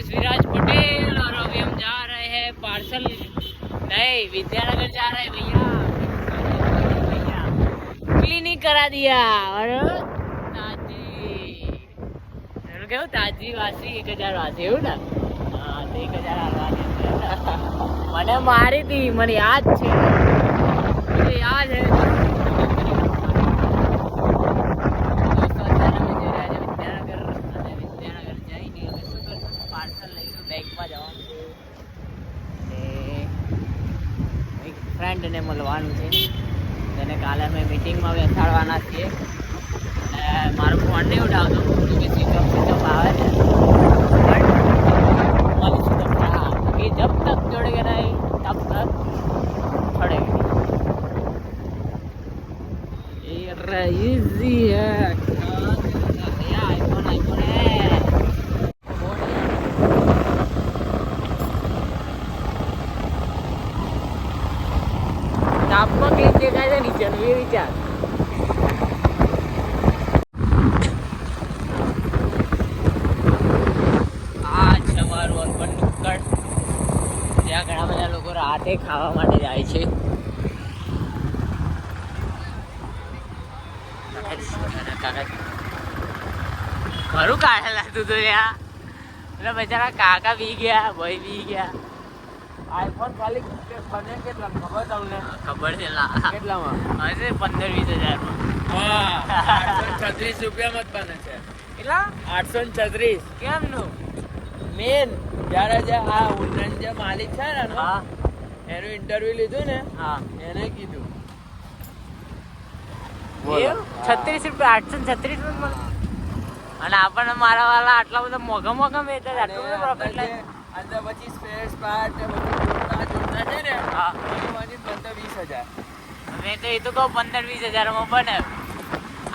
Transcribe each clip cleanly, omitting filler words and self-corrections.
पृथ्वीराज पटेल और अभी हम जा रहे हैं पार्सल नहीं विद्यानगर जा रहे हैं भैया। क्लिनिक करा दिया और ताजी કેવું તાજી વાસી 1000 વાસી એવું ને હા 1000 હાલવાની મને મારી હતી મને યાદ છે मुझे याद है ફ્રેન્ડને મળવાનું છે તેને કાલે અમે મિટિંગમાં બેસાડવાના છીએ અને મારો ફોન નહીં ઉઠાવતો કે સ્વિચ ઓફ આવે છે कि जब तक जुड़ेगा नहीं तब तक छोड़ेगा ये इजी है भैया आईफोन है तापमान क्लिक देखाય છે નીચેનું એ વિચાર આ છે અમારું અર્બન નુક્કડ ત્યાં ઘણા બધા લોકો રાતે ખાવા માટે જાય છે ઘરું કાઢે લાગતું હતું ત્યાં એટલે બચારા કાકા બી ગયા ભાઈ બી ગયા આઈફોન ખાલી બને કેટલા ખબર તમને ખબર છે કેટલામાં હશે 15-20 હજારમાં 836 રૂપિયામાં જ બને છે કેટલા 836 કેમનું મેન જ્યારે જે આ ઉન્નન જે માલિક છે ને હા એનું ઇન્ટરવ્યુ લીધું ને હા એને કીધું 36 રૂપિયા 836 રૂપિયા અને આપણને મારા વાળા આટલા બધા મોઘા મોઘા મેળતા આટલું બધું પ્રોફિટ લે અંદર પછી સ્પેર પાર્ટ ને બધું જોતા છે ને હા એમાંથી 15-20 હજાર મેં તો એ તો કહું 15-20 હજારમાં બને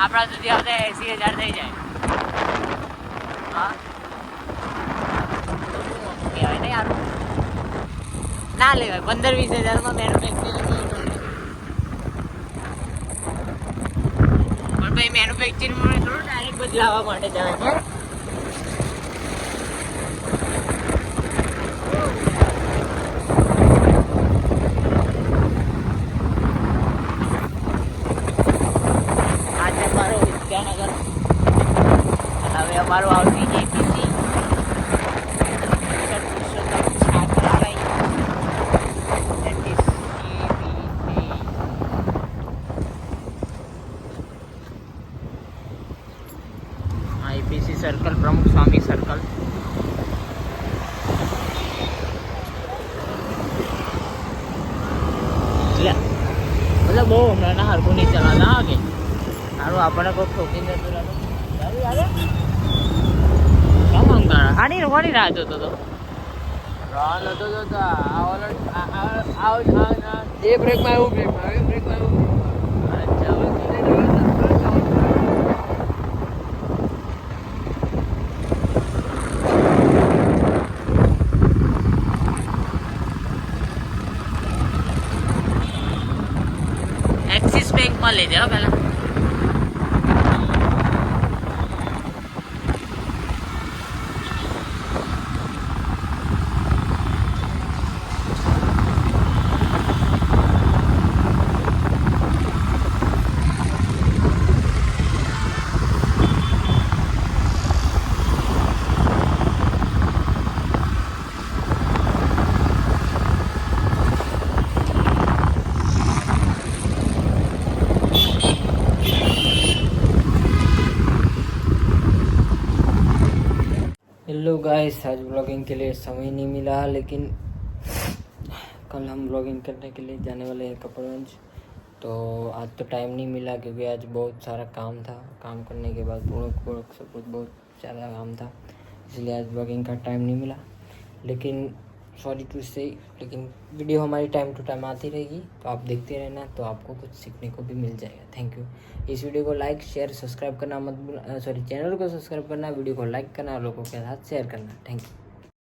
આપણા સુધી આવતા 80,000 થઈ જાય હા કહેવાય ને યાર ના લેવાય 15-20 હજારમાં મેન્યુફેક્ચરિંગ પણ ભાઈ મેન્યુફેક્ચરિંગમાં થોડું ડાયરેક્ટ બદલાવવા માટે જવાય છે આજે મારો વિદ્યાનગર હવે અમારું આવતી જેપીસી आईपीसी सर्कल प्रमुख स्वामी सर्कल मतलब वो हमारा हरकू नहीं चलाना आगे सारू आपने को ठोकी जतो रहतो सारू यार क्या मांग रहा हानी रोनी राह जोतो तो राह नतो जोता आ ओलो आ ये ब्रेक में आयो अच्छा एक्सिस बैंक में ले जाओ पहला हेलो गाइस आज ब्लॉगिंग के लिए समय नहीं मिला लेकिन कल हम ब्लॉगिंग करने के लिए जाने वाले हैं कपड़गंज तो आज तो टाइम नहीं मिला क्योंकि आज बहुत सारा काम था काम करने के बाद वर्क सब कुछ बहुत ज़्यादा काम था इसलिए आज ब्लॉगिंग का टाइम नहीं मिला लेकिन सॉरी टू से लेकिन वीडियो हमारी टाइम टू टाइम आती रहेगी तो आप देखते रहना तो आपको कुछ सीखने को भी मिल जाएगा थैंक यू इस वीडियो को लाइक शेयर सब्सक्राइब करना मत भूलना चैनल को सब्सक्राइब करना वीडियो को लाइक करना लोगों के साथ शेयर करना थैंक यू